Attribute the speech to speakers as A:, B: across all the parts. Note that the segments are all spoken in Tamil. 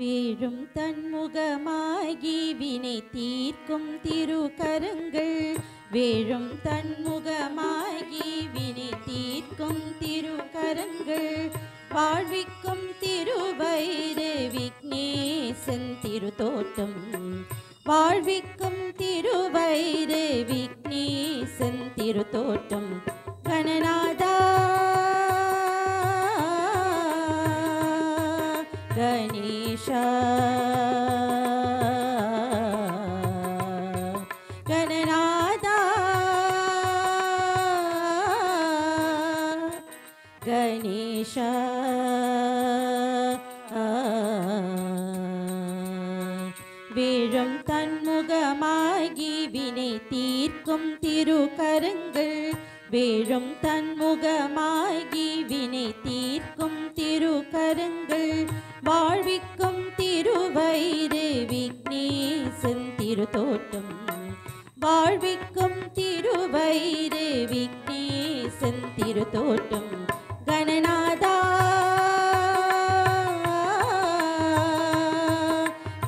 A: வீழும் தன்முகமாகி வினை தீர்க்கும் திருக்கரங்கள் வீழும் தன்முகமாகி வினை தீர்க்கும் திருக்கரங்கள் வாழ்விக்கும் திருவைர விக்னேசன் திருத்தோட்டம் வாழ்விக்கும் திருவைர விக்னேசன் திருத்தோட்டம் கணநாதா கணேஷா கணநாதா கணேஷா வீழும் தன்முகமாகி வினை தீர்க்கும் திருக்கரங்கள் வீழும் தன்முகமாகி வினை தீர்க்கும் திருக்கரங்கள் வாழ்விக்கும் திருவைர விக்னேசன் திருத்தோட்டம் வாழ்விக்கும் திருவைர விக்னேசன் திருத்தோட்டம் கணநாதா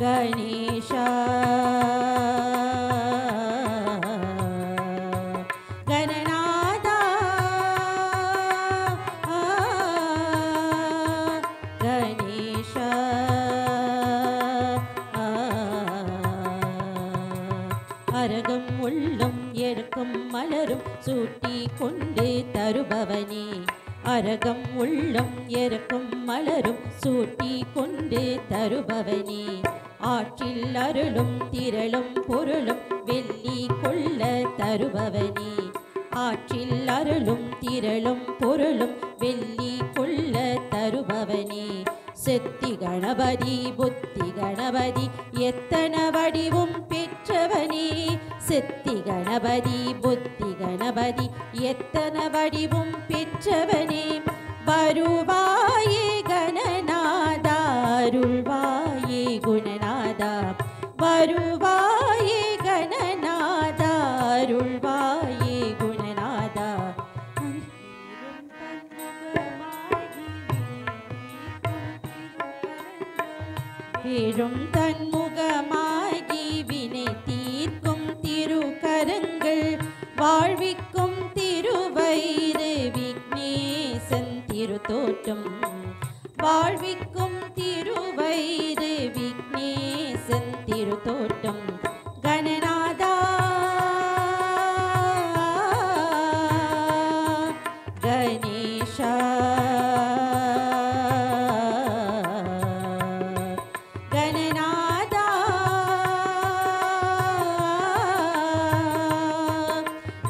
A: கணேஷா கணநாதா கணேஷா அரகம் உள்ளம் எடுக்கும் மலரும் சூட்டி கொண்டு தருபவனே அரகம் உள்ளம் எருக்கும் மலரும் சூட்டி கொண்டு தருபவனே ஆற்றில் அருளும் திரளும் பொருளும் வெள்ளி கொள்ள தருபவனே ஆற்றில் அருளும் திரளும் பொருளும் வெள்ளி கொள்ள தருபவனே செத்தி கணபதி புத்தி கணபதி எத்தன வடிவும் பெற்றவனே செத்தி கணபதி புத்தி கணபதி எத்தன வடிவும் பெற்றவனே வருவாயே கணநாதா அருள்வாயே குணநாதா வருவாயே கணநாதா அருள்வாயே குணநாதா வீழும் தன்முகமாகி வினை தீர்க்கும் திருக்கரங்கள் வாழ்விக்கும் திருவைர விக்னேசன் திருத்தோட்டம் வாழ்விக்கும் திருவைர விக்னேசன் திருத்தோட்டம் கணநாதா கணேஷா கணநாதா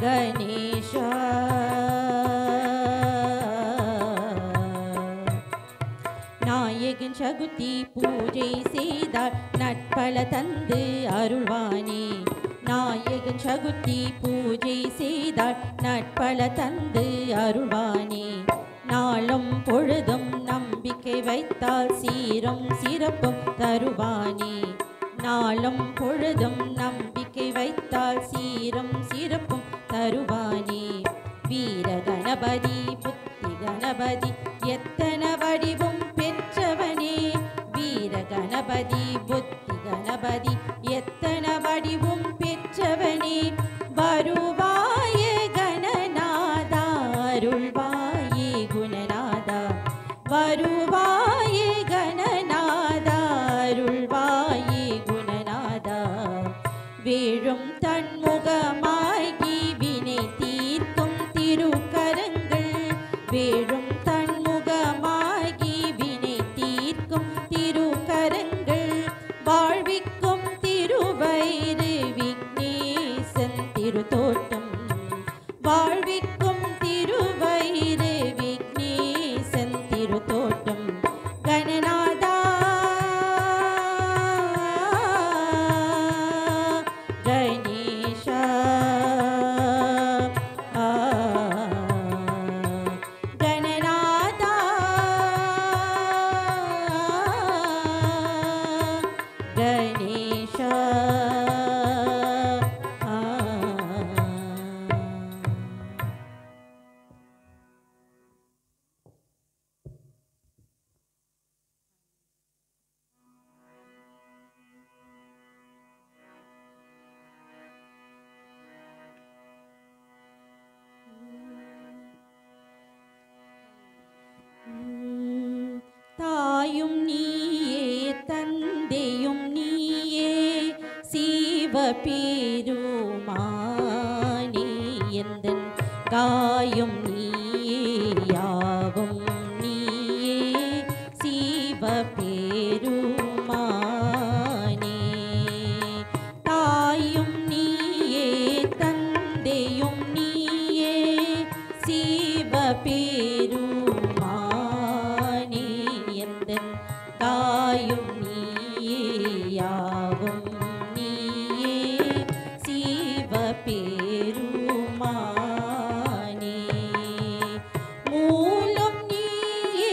A: கணேஷா நாயகன் சகுதி பூஜை செய்தார் நட்பல தந்து அருள்வானே நாயகன் சகுதி பூஜை செய்தார் நட்பல தந்து அருள்வானே நாளும் பொழுதும் நம்பிக்கை வைத்தால் சீரும் சிறப்பும் தருவானே நாளும் பொழுதும் நம்பிக்கை வைத்தால் சீரும் சிறப்பும் தருவானே வீர கணபதி புத்தி கணபதி எத்தன வடிவும் பெற்றவனே வீர கணபதி புத்தி கணபதி எத்தன வடிவும் பெற்றவனே வருவாயே கணநாதா அருள்வாயே குணநாதா வருவாயே கணநாதா அருள்வாயே குணநாதா வீழும் தன்முகமாகி வினை தீர்க்கும் திருக்கரங்கள் வீழும் தன்முகமாகி வினை தீர்க்கும் திருக்கரங்கள் வாழ்விக்கும் திருவைர விக்னேசன் திருத்தோட்டம் வாழ்விக்கும் திருவைர விக்னேசன் திருத்தோட்டம் கணநாதா கணேஷா கணநாதா கணேஷா பெருமானே எந்தன் காயும் நீயாவும் நீயே சிவபெருமானே தாயும் நீயே தந்தையும் நீயே சிவபெருமானே எந்தன் தாயும் நீயாவும் நீயே சிவபெருமானே மூலம் நீயே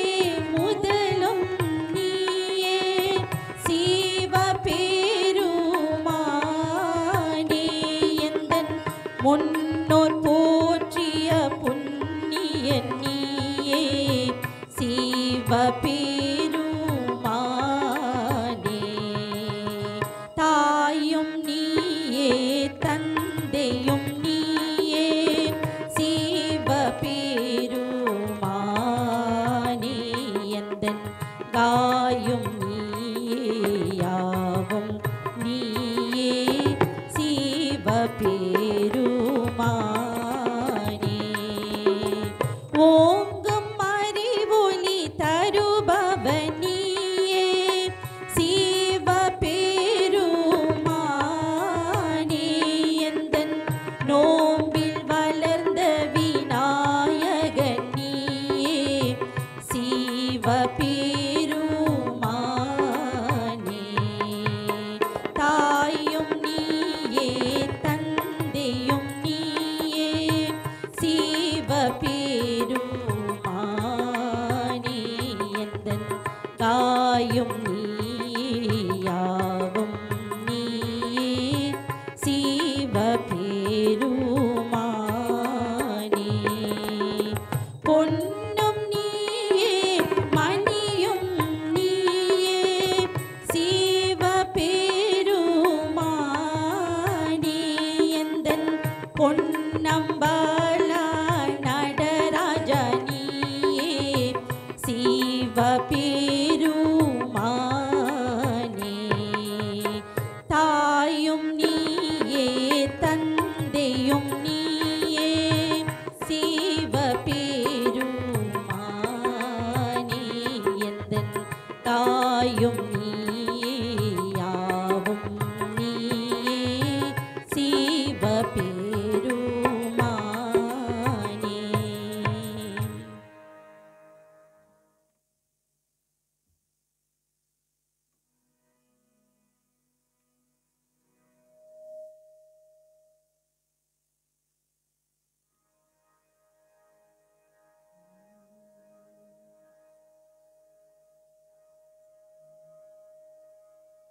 A: முதலும் நீயே சிவபெருமானே எந்தன் முன்னோர் போற்றிய புண்ணியன் நீயே சிவபெருமானே தாயும் நீயே தந்தையும் நீயே சிவபெருமானே எந்தன் தாயும் நீயாவும் நீயே சிவபெருமானே ஓங்கும் அறிவொளி தருபவன் நீயே சிவபெருமானே எந்தன் நோம்பில் வளர்ந்த விநாயகன் நீயே சிவபெருமானே தாயும் நீயே தந்தையும் நீயே சிவபெருமானே எந்தன் தாயும் நீயாவும் நீயே சிவபெருமானே பொன்னும் நீயே மணியும் நீயே சிவபெருமானே எந்தன் பொன்னம்பலா நடராஜா நீயே சிவபெருமானே தாயும் நீயே தந்தையும் நீயே சிவபெருமானே எந்தன் தாயும் நீயாவும் நீயே சிவபெருமானே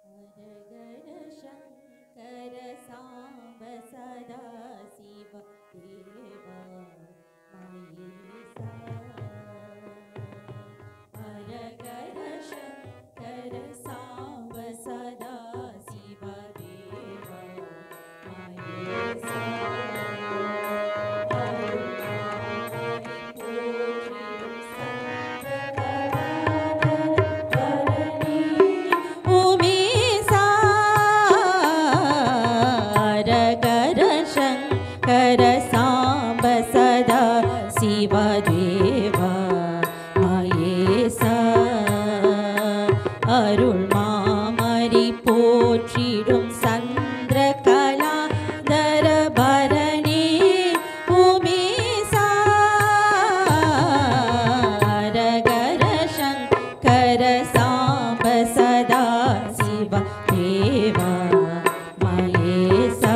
A: ஹரஹர சங்கர சாம்ப சதா சிவ தேவா மகேசா ஹரஹர சங்கர சாம்ப சதா சிவ தேவா மகேசா கர சாம்ப சதா சிவதேவா மகேசா அருள் மாமரி போற்றிடும் சந்திர கலாதர பரணி உமேசா ஹரஹர சங்கர சாம்ப சதா சிவதேவா மகேசா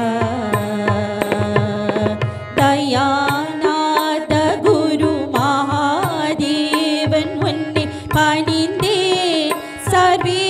A: தயாநாத குரு மகாதேவன் உன்னை பணிந்தே சர்வே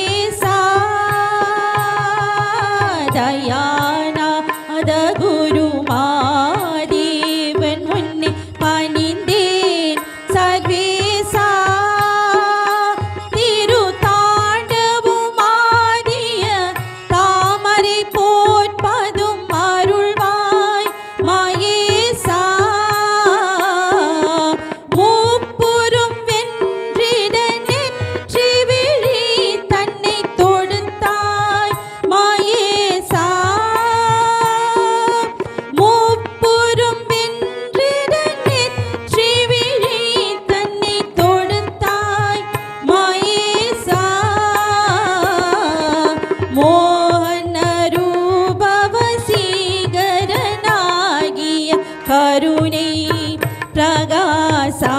A: प्रगासा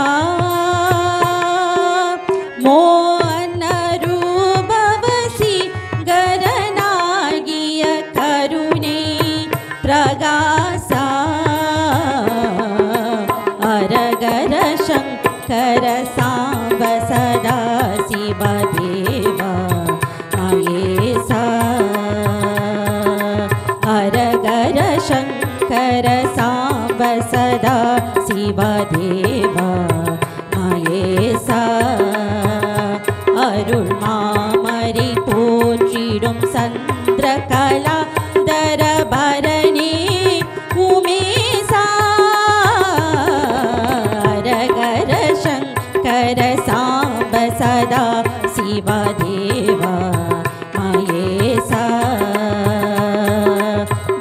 A: मोहन रूपवसी गरनागिय करुणे प्रगासा अरगर शंकर सांब सदा शिव देवा महेशा अरगर शंकर सांब सदा शिव देवा महेशा अरुள் मामरी போற்றிடும் சந்திரகலா தரபரணி உமேசா அரகர சங்கர சாம்ப சதா शिव देवा महेशा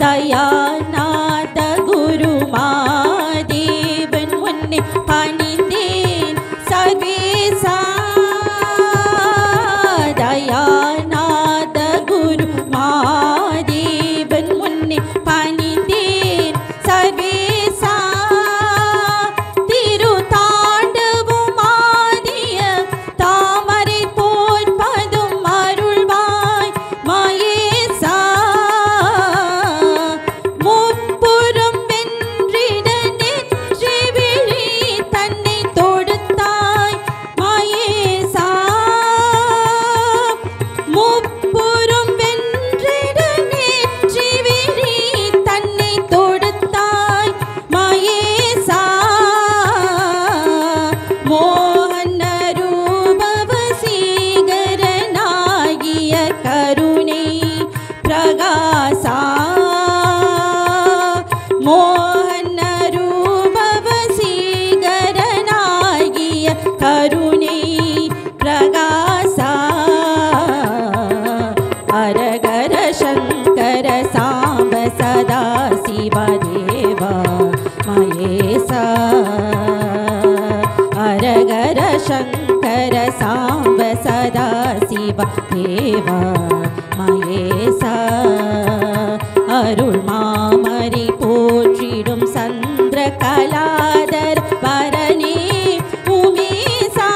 A: दयानाथ गुरु महादेवन मुन्ने पणिந்தேன் सर्वेशा दयानाथ गुरु महादेवन मुन्ने पणिந்தேன் सर्वेशा திருத்தாண்டவும் ஆடிய தாமரை போல் பதும் அருள்வாய் மகேசா முப்புறம் வென்றிட நெற்றி விழி தன்னை தொடுத்தாய் மகேசா முப்புறம் வென்றிட நெற்றி விழி தன்னை தொடுத்தாய் மகேசா மோகன ரூபவசீகரனாகிய கருணை பிரகாசா மோகன ரூபவசீகரனாகிய கருணை பிரகாசா அரகர சங்கர சாம்ப சதா शिव देवा महेशा அரகர சங்கர சாம்ப சதா शिव देवा महेशा அருள் மாமரி போற்றிடும் சந்திர கலாதர் பரணி உமேசா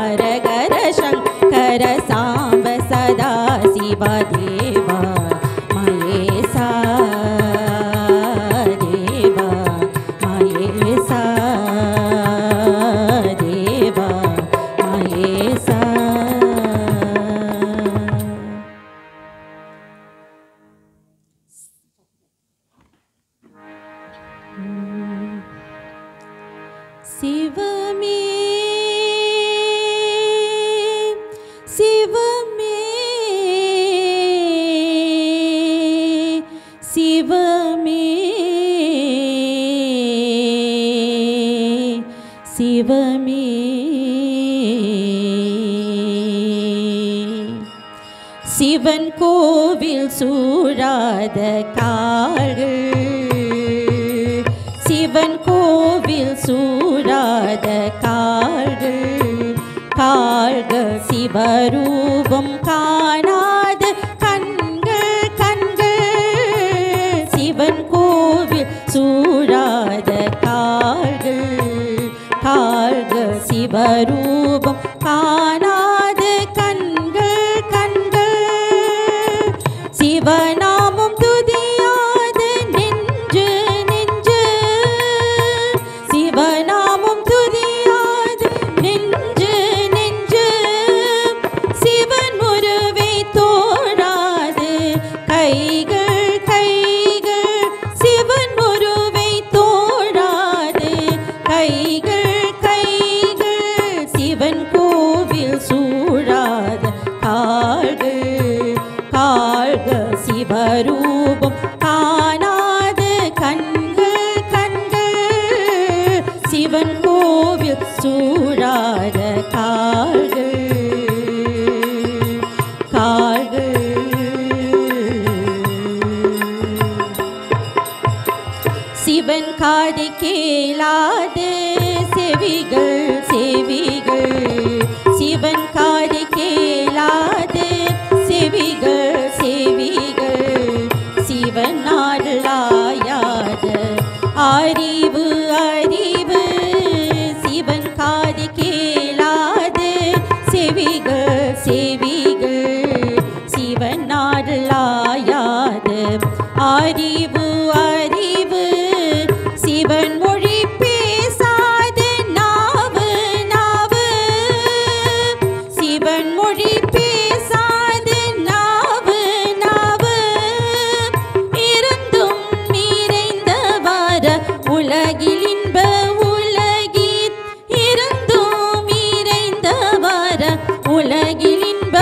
A: அரகர சங்கர சாம்ப சதா शिव देवा महेशा देवा महेशा देवा महेशा शिवमे शिवमे शिवमे शिवमे சிவன் கோவில் சூழாத கால்கள் சிவன் கோவில் சூழாத கால்கள் கால்கள் சிவரூபம் காணாத கண்கள் கண்கள் சிவன் கோவில் சூழாத கால்கள் கால்கள் சிவரூபம் காணாத கண்கள் கண்கள் சிவநாமம் துதியாத நெஞ்சு நெஞ்சு சிவநாமம் துதியாத நெஞ்சு நெஞ்சு சிவன் உருவை தோழாது கைகள் கைகள் சிவன் உருவை தோழாது கைகள் கைகள் சிவன் கோவில் சூழாத கால்கள் கால்கள் சிவரூபம் காணாத கண்கள் கண்கள் சிவன் கோவில் சூழாத கால்கள் கால்கள் சிவன் காது கேளாத செவிகள் செவிகள் சிவன் காது கேளாத செவிகள் செவிகள் சிவன் நாடலாயாத அறிவு அறிவு அறிவு சிவன் காது கேளாது செவிகள் செவிகள் சிவன் நாடலாயாது அறிவு அறிவு சிவன் மொழி பேசாது நாவு நாவு சிவன் மொழி பேசாது நாவு நாவு இருந்தும் நிறைந்தவாற உலகில் இன்ப உலகில் இருந்தும் நிறைந்தவாற உலகில் இன்ப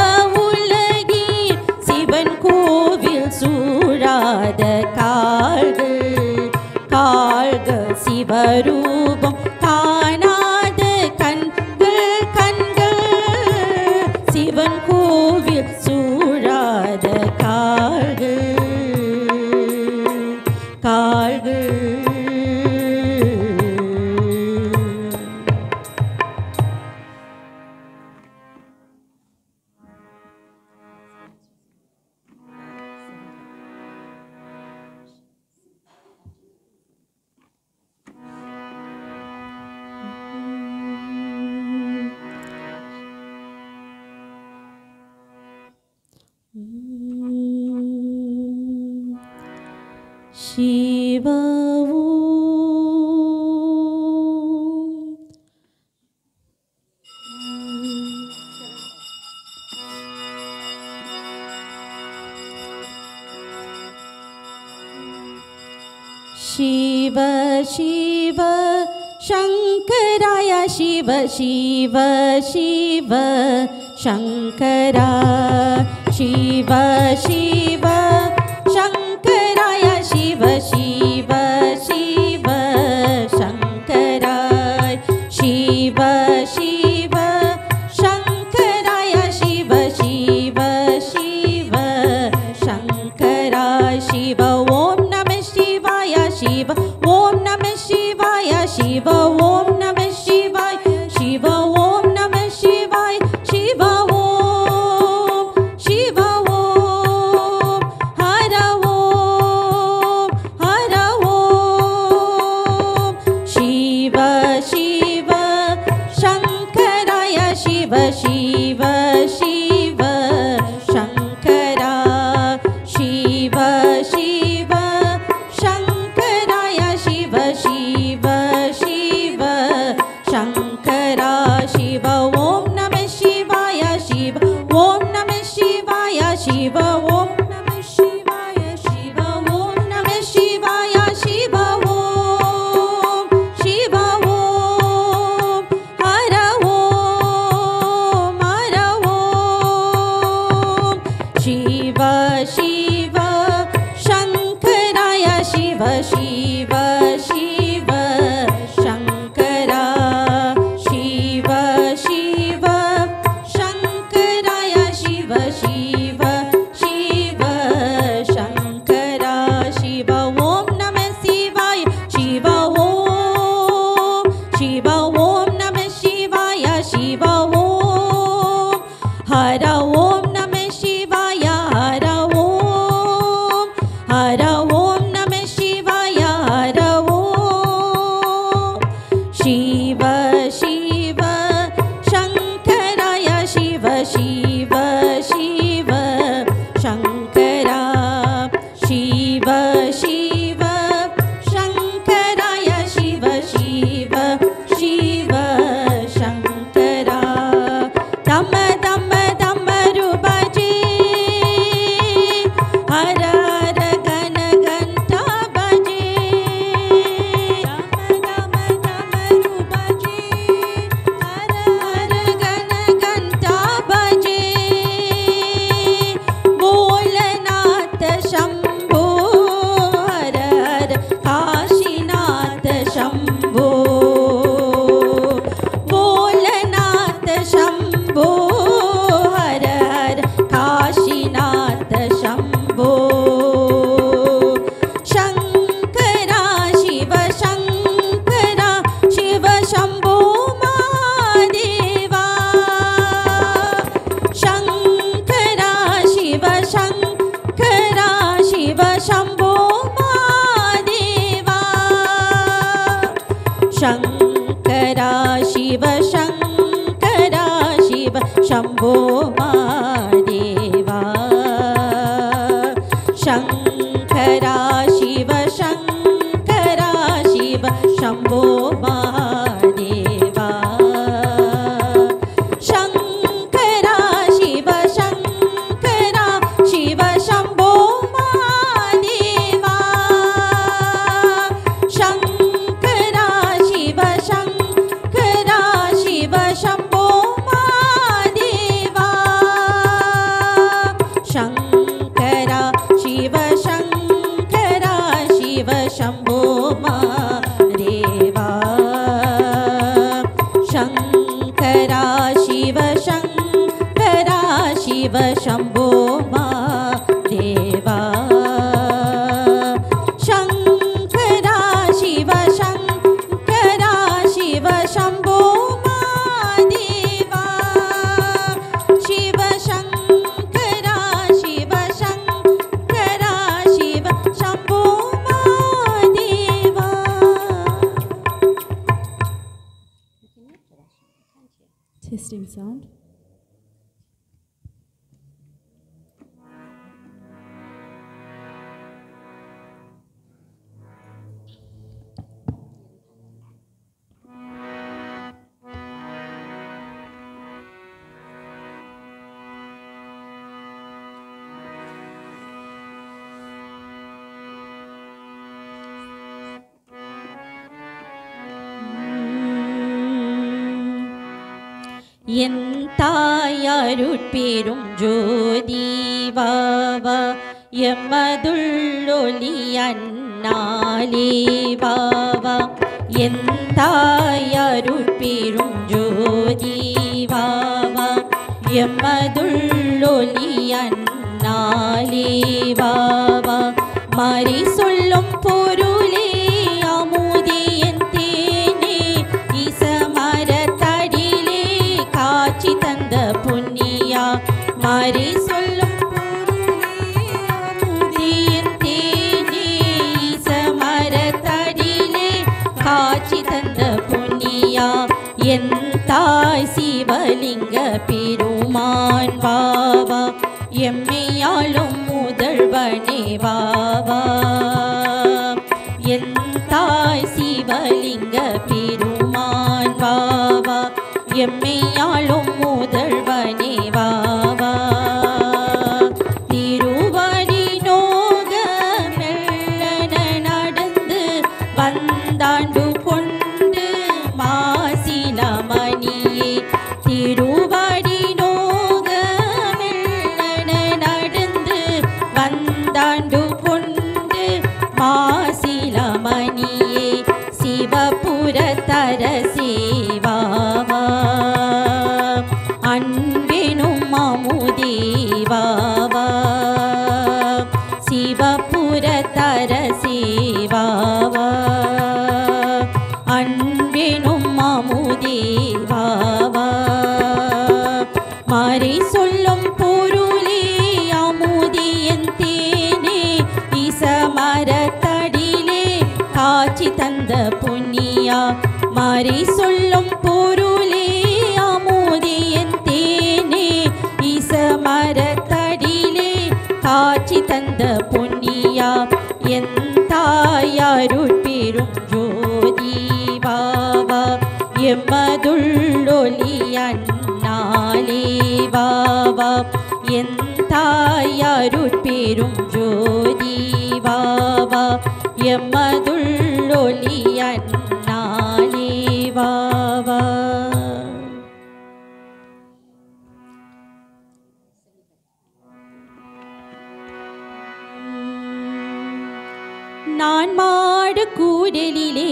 A: உலகில் சிவன் கோவில் சூழாத கால்கள் கால்கள் சிவரூபம் காணாத கண்கள் கண்கள் சிவன் கோவில் சூழாத கால்கள் கால்கள் Shiva Shiva Shiva Shankaraya Shiva Shiva Shiva Shankara Shiva Shiva Shankaraya Shiva Shiva Shiva Shankara Shiva Shiva Shankaraya Shiva Shiva Shiva Shankara Shiva Om Namah Shivaya Shiva Om Namah Shivaya Shiva Om Namah Shivaya Shiva Om Namah Shivaya Shiva Om Shiva Om Shankara Shiv Shankara Shiv Shambho Mahadeva Shankara Shiv Shankara Shiv Shambho Mahadeva Shankara Shiv Shankara Shiv Shambho Mahadeva Shankara Shiv Shankara Shiv Shambho Mahadeva Shankara Shiv Shankara Shiv Shambho Mahadeva Shankara Shiv Shankara Shiv Shambho Mahadeva Shankara Shiv Shankara Shiv Shambho Mahadeva Shiv Shankara Shiv Shankara Shiv Shambho Mahadeva
B: Testing sound.
A: என் தாயாருட்பெரும் ஜோதி வாவா எம்மதுள்ளொளி அண்ணாலே வாவா என் தாயாருட்பெரும் ஜோதி வாவா எம்மதுள்ளொளி அண்ணாலே வாவா மாறி சொல்லும் பொருளே அமுதே என் தேனே ஈசமரத்தடிலே காட்சி தந்த புண்ணியா மாறி சொல்லும் பொருளே அமுதே என் தேனே ஈசமரத்தடிலே காட்சி தந்த புண்ணியா என் தாய் சிவலிங்க பெருமான் வாவா எம்மையாளும் முதல்வனே வாவா என் தாய் சிவலிங்க பெருமான் வாவா எம்மையாளும் முதல்வனே வாவா திருவடி நோக மெல்லன நடந்து வந்தாண்டு கொண்டு மாசிலமணியே திருவடி நோக மெல்லன நடந்து வந்தாண்டு கொண்டு மாசிலமணியே சிவபுரத்தரசே வாவா அன்பெனும் அமுதே வாவா சிவபுரத்தரசே வாவா அன்பெனும் அமுதே வாவா மாறி சொல்லும் பொருளே அமுதே என் தேனே ஈசமரத்தடிலே காட்சி தந்த புண்ணியா மாறி சொல்லும் பொருளே அமுதே என் தேனே ஈசமரத்தடிலே காட்சி தந்த புண்ணியா என் தாயாருட்பெரும் ஜோதி வாவா எம்மதுள்ளொளி அண்ணாலே வாவா என் தாயாருட்பெரும் ஜோதி வாவா எம்மதுள்ளொளி அண்ணாலே வாவா நான் மாடு கூடலிலே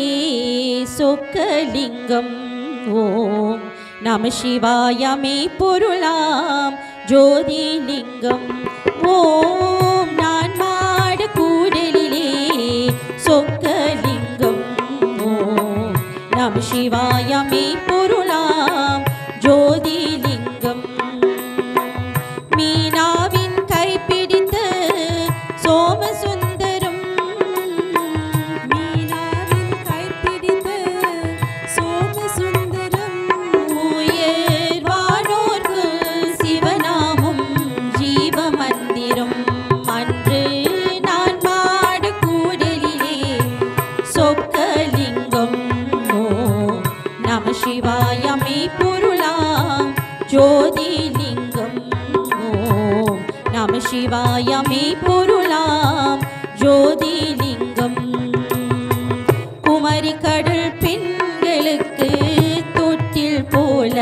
A: சொக்கலிங்கம் ஓம் நம சிவாயமே பொருளாம் ஜோதிலிங்கம் ஓம் நான் மாடு கூடலிலே சொக்கலிங்கம் ஓம் நம சிவாயமே பொருளாம் ஜோதிலிங்கம் மீனாவின் கைப்பிடித்து சோமசுந்தரம் மீனாவின் கைப்பிடித்து சிவாயமே பொருளாம் ஜோதிலிங்கம் ஓம் நம சிவாயமே பொருளாம் ஜோதிலிங்கம் குமரி கடல் பெண்களுக்கு தொட்டில் போல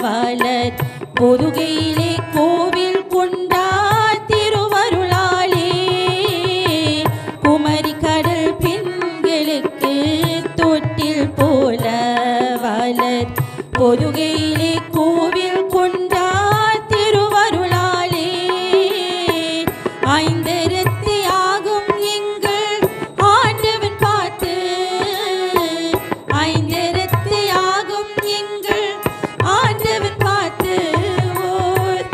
A: வளர் பொதுகையிலே கோவில் கொண்டார் திருவருளாலே குமரி கடல் பெண்களுக்கு தொட்டில் போல வளர் பொதுகையிலே கோவில் கொண்டார் திருவருளாலே ஐந்தரத்தி ஆகும் எங்கள் ஆண்டவன் பார்த்து ஐந்தரத்தி ஆகும் எங்கள் ஆண்டவன் பார்த்து ஓர்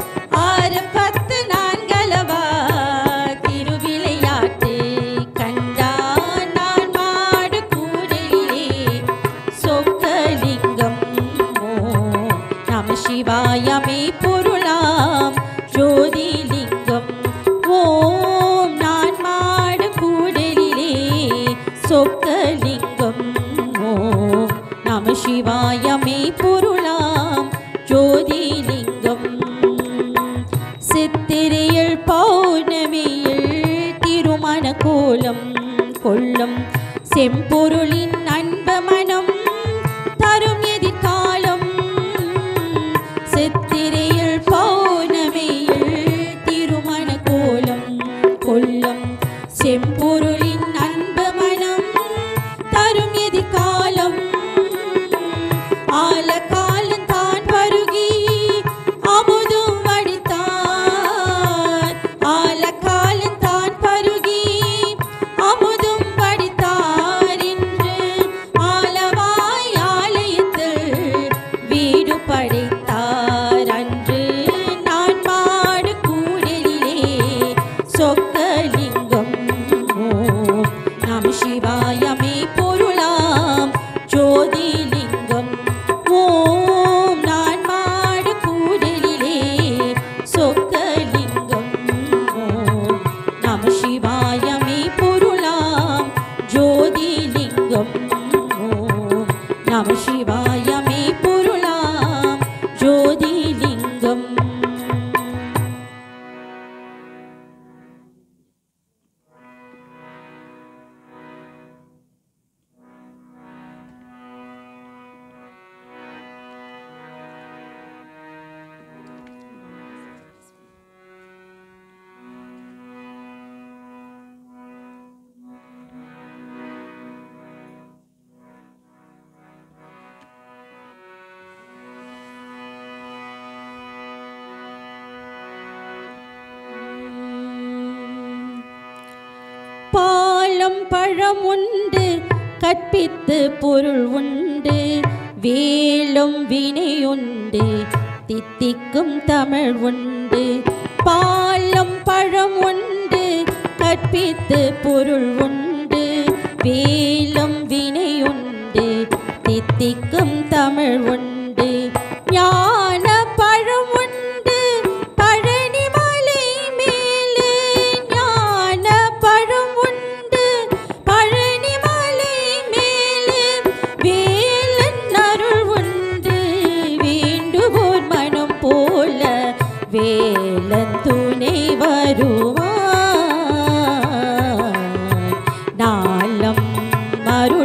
A: 6 10 நான்களவா திருவிளையாட்டு கண்டான் நான் மாடு கூடலிலே சொக்கலிங்கம் ஓம் நம சிவாயமே பொருளாம் ஜோதிலிங்கம் ஓம் நான் மாடு கூடலிலே சொக்கலிங்கம் ஓம் நம சிவாயமே பொருளாம் ஜோதிலிங்கம் சித்திரையில் பௌர்ணமியில் திருமண கோலம் கொள்ளும் செம்பொருளின் அன்ப மனம் தரும் எதிர்காலம் சித்திரையில் பௌர்ணமியில் திருமண கோலம் கொள்ளும் செம்பொருளின் அன்ப மனம் தரும் எதிர்காலம் ஆலகாலம் தான் பருகி அமுதும் வடித்தார் ஆலகாலம் தான் பருகி அமுதும் வடித்தார் என்று ஆலவாய் ஆலயத்தில் வீடு படைத்தார் அன்று நான் மாடு கூடலிலே சொக்கலிங்கம் ஓம் நம சிவாயமே பொருளாம் ஜோதிலிங்கம் ஓம் நான் மாடு கூடலிலே சொக்கலிங்கம் ஓம் நம சிவாயமே பொருளாம் ஜோதிலிங்கம் ஓம் நம சிவாயமே பொருளாம் ஜோதிலிங்கம் பாலம் பழம் உண்டு கற்பித்து பொருள் உண்டு வேலும் வினை உண்டு தித்திக்கும் தமிழ் உண்டு பாலம் பழம் உண்டு கற்பித்து பொருள் உண்டு வேலும் வினை உண்டு தித்திக்கும் தமிழ் உண்டு ஞான பழம் உண்டு பழனி மலை மேலே ஞான பழம் உண்டு பழனி மலை மேலே வேலன் அருள் உண்டு வேண்டுவோர் மனம் போல வேலன் துணை வருவார் நாளம் மறு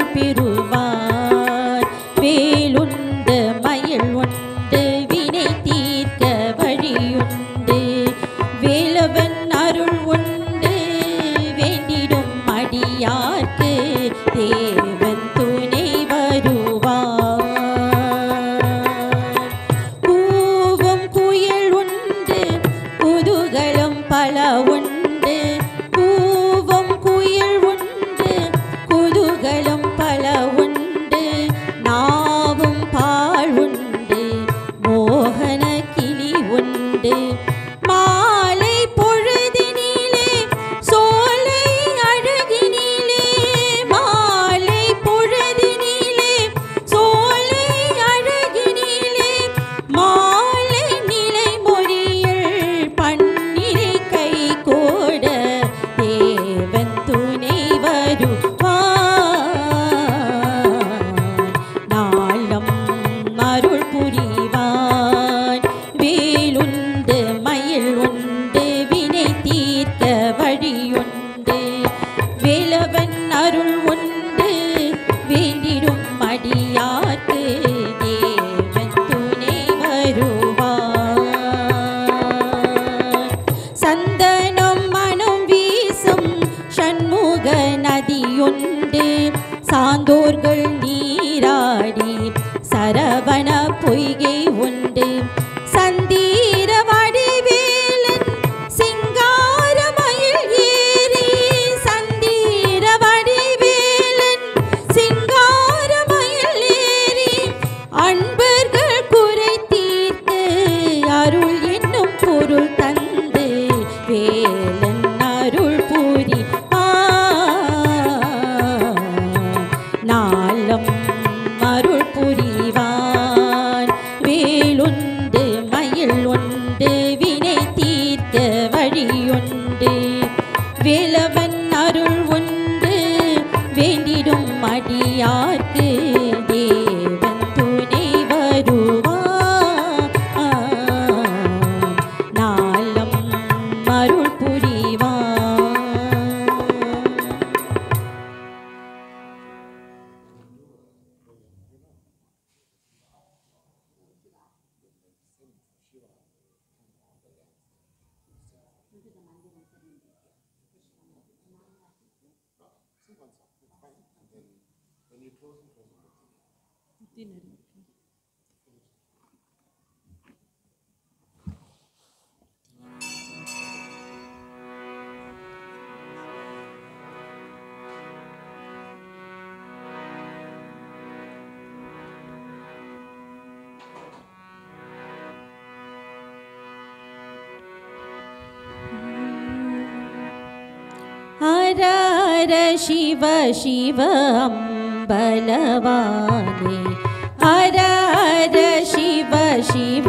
A: அருள் புரிவான். வேலுண்டு மயில் உண்டு வினை தீர்க்க வழியுண்டு. வேலவன் அருள் உண்டு வேண்டிடும் அடியார்க்கு தேவன் துணை வருவான். நாளும் அருள் புரிவான். ஹர ஹர சிவ சிவ அம்பலவானே. ஹர ஹர சிவ சிவ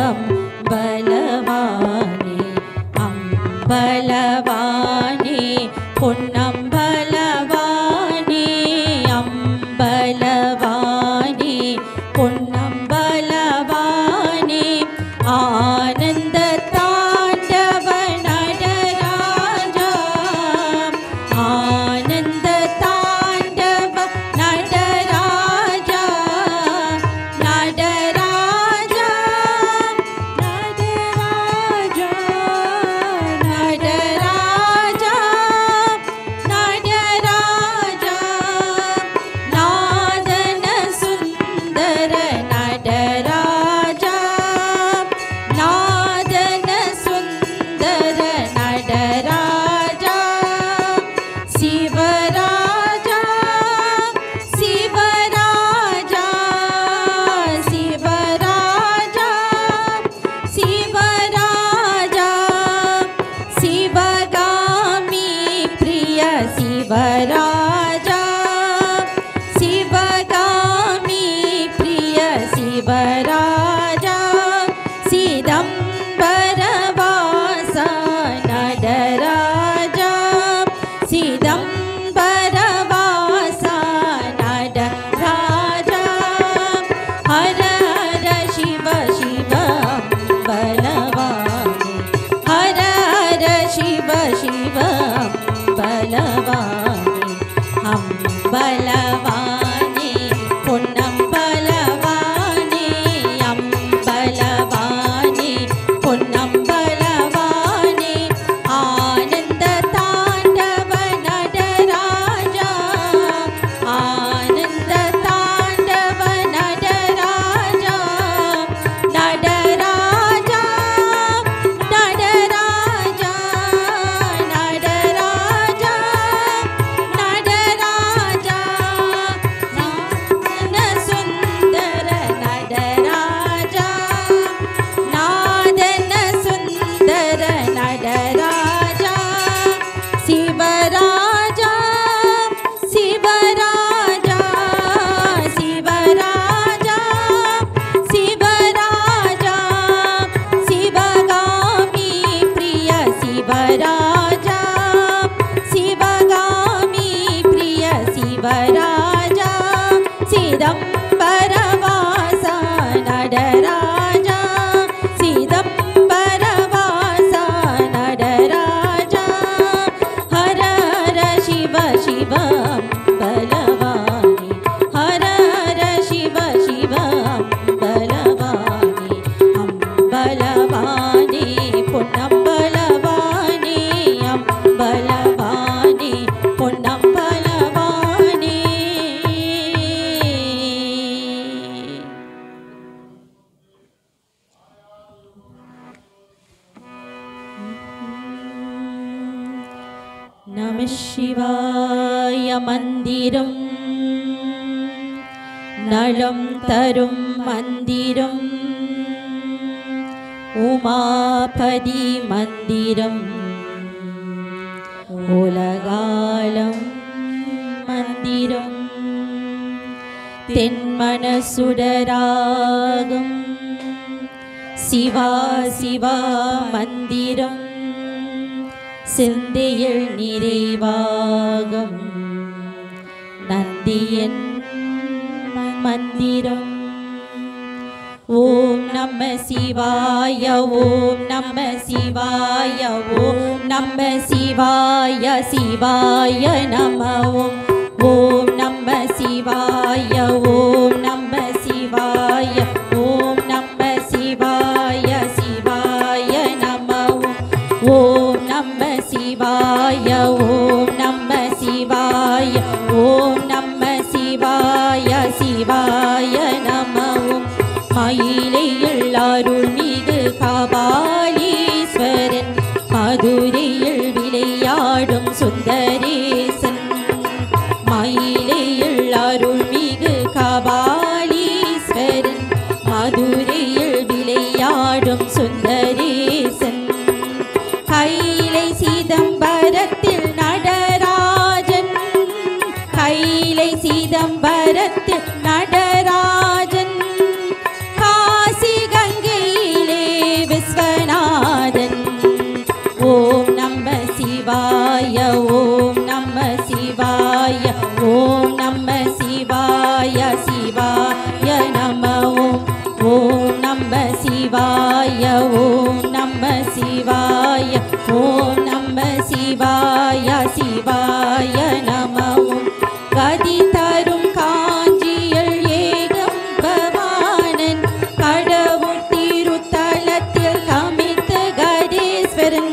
A: அம்பலவானே. அம்பலவானே பொன்னம்பலவானே. அம்பலவானே பொன்னம்பலவானே. ஆனந்த தாண்டவ நடராஜா. ஆனந்த தாண்டவ நடராஜா. நடராஜா நடராஜா நடராஜா நடராஜா. நாதன சுந்தர நடராஜா. நாதன சுந்தர நடராஜா. சிவராஜா சிவராஜா சிவராஜா சிவராஜா. சிவகாமி பிரிய சிவராஜா. சிவகாமி பிரிய சிவராஜா. சிதம்பரவாச நடராஜா. சிதம்பரவாச நடராஜா. ஹர ஹர சிவ சிவ அம்பலவானே. ஹர ஹர சிவ சிவ அம்பலவானே. அம்பலவானே பொன்னம்பலவானே. அம்பலவானே பொன்னம்பலவானே. ஆனந்த தாண்டவ நடராஜா. ஆனந்த தாண்டவ நடராஜா. நடராஜா நடராஜா நடராஜா நடராஜா. நாதன சுந்தர நடராஜா. நாதன சுந்தர நடராஜா. சிவராஜா சிவராஜா சிவராஜா சிவராஜா. சிவகாமி பிரிய சிவராஜா. சிவகாமி பிரிய சிவராஜா. சிதம்பரவாச நடராஜா. சிதம்பரவாச நடராஜா. ஹர ஹர சிவ சிவ அம்பலவானே. ஹர ஹர சிவ சிவ அம்பலவானே. அம்பலவானே பொன்னம்பலவானே. அம்பலவானே பொன்னம்பலவானே. நம சிவாய மந்திரம் நலம் தரும் மந்திரம். உமாபதி மந்திரம் உலகாலம் மந்திரம். தென்மன சுடராகும் சிவா சிவா மந்திரம் சிந்தையில் நிறைவாகும் நந்தியன் மந்திரம். ஓம் நம சிவாய ஓம் நம சிவாய ஓம் நம சிவாய சிவாய நம ஓம் நம சிவாய ஓம் நம சிவாய ஓம் நம சிவாய சிவாய நம ஓம் நம சிவாய ஓம் நம சிவாய ஓம் நம சிவாய சிவாய நம. மயிலையில் அருள்மிகு கபாலீஸ்வரன் மதுரையில் விளையாடும் சுந்தரேசன். மயிலையில் அருள்மிகு கபாலீஸ்வரன் மதுரையில் விளையாடும் சுந்தரேசன். கைலை சிதம்பரத்தில் நடராஜன் கைலை சிதம்பரத்தில் நடராஜன் காசி கங்கையிலே விஸ்வநாதன். ஓம் நம சிவாய ஓம் நம சிவாய ஓம் நம சிவாய சிவாய நம ஓம் நம சிவாய ஓம் நம சிவாய ஓம் நம சிவாய சிவாய நம. கதி தரும் காஞ்சியில் ஏகம்பவானன் கடவுள் திருத்தலத்தில் கமித்த கதீஸ்வரன்.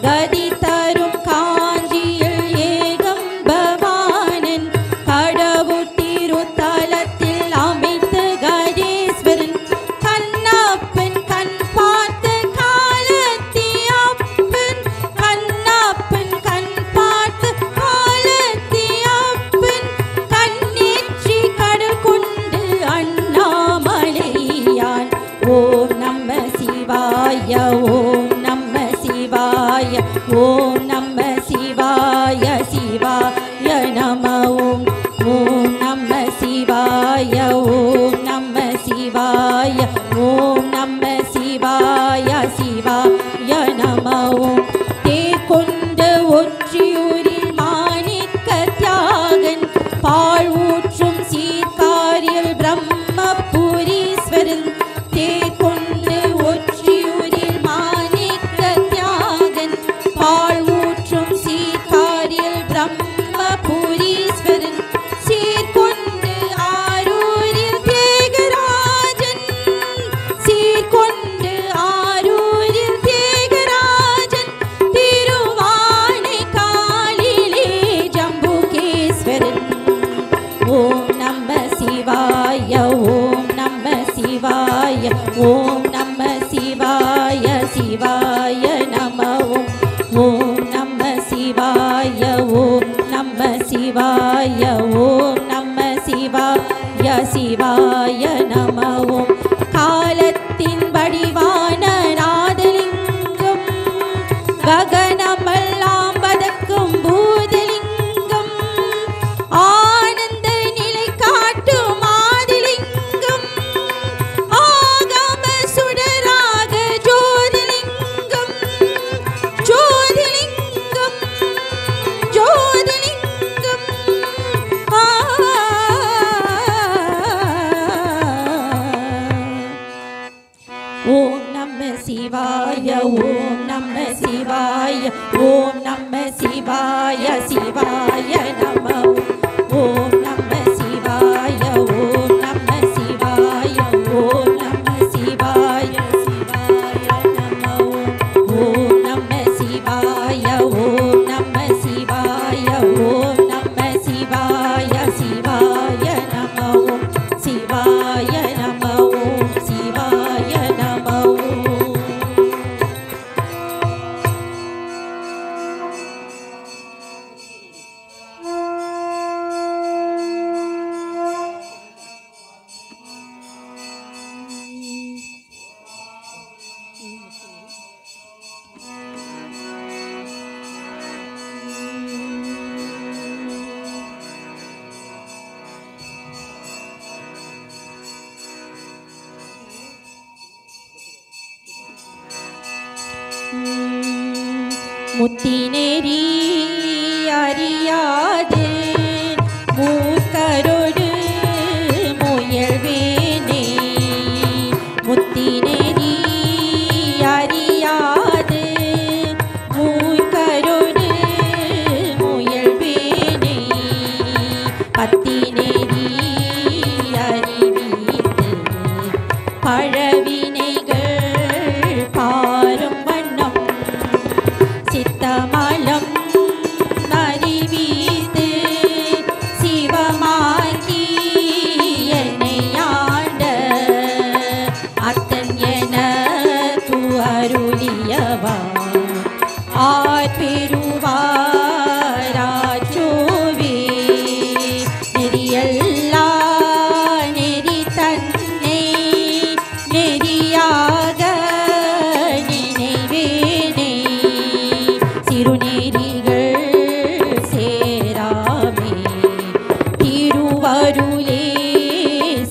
A: கதி தரும் காஞ்சியில் ஏகம்பவானன் கடவுள் திருத்தலத்தில் அமைத்த கதீஸ்வரன். கண்ணப்பன் கண் பார்த்த காலத்தியப்பன் கண்ணப்பன் கண் பார்த்த காலத்தியப்பன் கண்ணேற்றி கடல் கொண்டு அண்ணாமலையான். ஓம் நம சிவாய ஓம் நம சிவாய ஓம் நம சிவாய சிவாய நம ஓம் நம சிவாய ஓம் நம சிவாய ஓம் நம சிவாய சிவாய நம. தேர்கொண்ட ஒற்றியூரில் மாணிக்க தியாகன் பால் ஊற்றும் சீர்காரியில் பிரம்மபுரீஸ்வரன். தேர்கொண்டு ஒற்றியூரில் மாணிக்க தியாகன் பால் ஊற்றும் சீர்காரியில் பிரம்மபுரீஸ்வரன். சீர்கொண்டு ஆரூரில் தியாகராஜன் சீர்கொண்டு ஆரூரில் தியாகராஜன். திருவானை காலிலே ஜம்புகேஸ்வரன். ஓம் நம சிவாய ஓம் நம சிவாய ஓம் நம சிவாய சிவாய நம ஓம் நம சிவாய ஓம் நம சிவாய ஓம் நம சிவாய சிவாய நம. காலத்தின் வடிவான நாதலிங்கம் ககனமெல்லாம் பதக்கும் பூதலிங்கம் ஆனந்த நிலை காட்டும் ஆதிலிங்கம் ஆகம சுடராக ஜோதிலிங்கம் ஜோதிலிங்கம் ஜோதிலிங்கம். ஓம் நம சிவாய ஓம் நம சிவாய ஓம் நம சிவாய சிவாய நம ஓம் நம சிவாய ஓம் நம சிவாய ஓம் நம சிவாய சிவாய நம ஓம் நம சிவாய ஓம் நம சிவாய ஓம் நம சிவாய சிவாய நம சிவாய நம சிவாய நம. முத்தினேரி அறியாது மூக்கரோடு முயல்வேனே முத்தினேரி அறியாது மூக்கரோடு முயல்வேனே பத்தினேரி அறிவித்து பழவினைகள் பாரும் வண்ணம் சித்தமலம் அறிவித்து சிவமாக்கி என்னை ஆண்ட அத்தன் எனக்கு அருளியவா ஆர்பெருவாராச்சோவே நெறியல்லா நெறி தன்னை நெறியாக நினைவேனே சிறுநெறிகள் சேராமே திருவருளே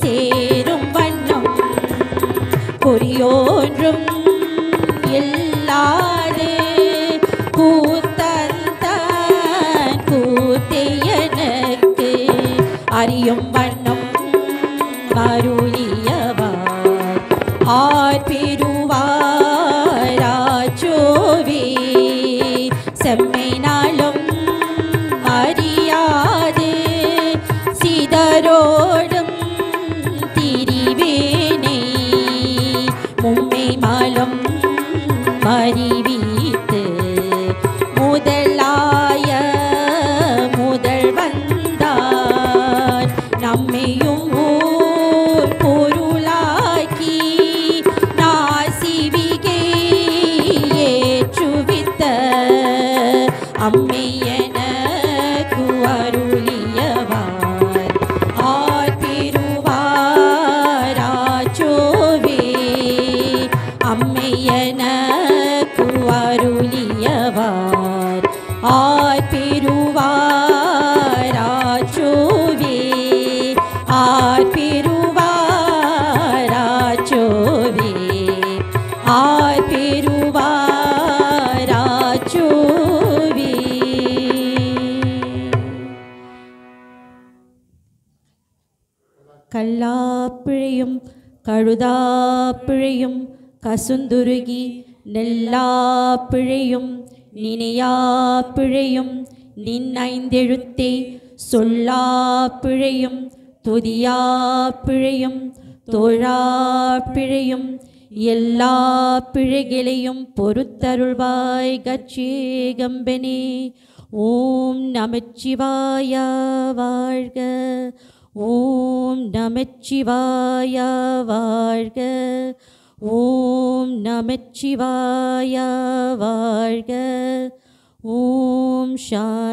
A: சேரும் வண்ணம் பொறியோன்றும் இல்லாது கூத்தன் கூத்தே எனக்கு அறியும் வண்ணம் அருளியவார் ஆர்பெருவாராச்சோவே செம்மை நாளும் அறியாது சிதரோடும் திரிவேனே மும்மை மாலும் அறிவித்து முதலாய முதல் வந்தார் நம்மையும் ஊர் பொருளாக்கி நாசிவிகை ஏற்றுவித்த அம்மை எனக்கு அருளியவார் ஆர்பெருவாராச்சோவே அம்மை எனக்கு அருளியவார் ஆர்பெருவாராச்சோவே ஆர்பெருவாராச்சோவே ஆர்பெருவாராச்சோவே கல்லாப்பிழையும் கழுதாப்பிழையும் கசுந்துருகி நெல்லாப்பிழையும் நினையாப்பிழையும் நின் ஐந்தெழுத்தே சொல்லாப்பிழையும் துதியாப்பிழையும் தோழாப்பிழையும் எல்லா பிழைகளையும் பொறுத்தருள்வாய் கச்சேகம்பனே. ஓம் நமச்சிவாய வாழ்க. ஓம் நமச்சிவாய வாழ்க. ஓம் நமச்சிவாய வாழ்க. ஓம் சாந்தி.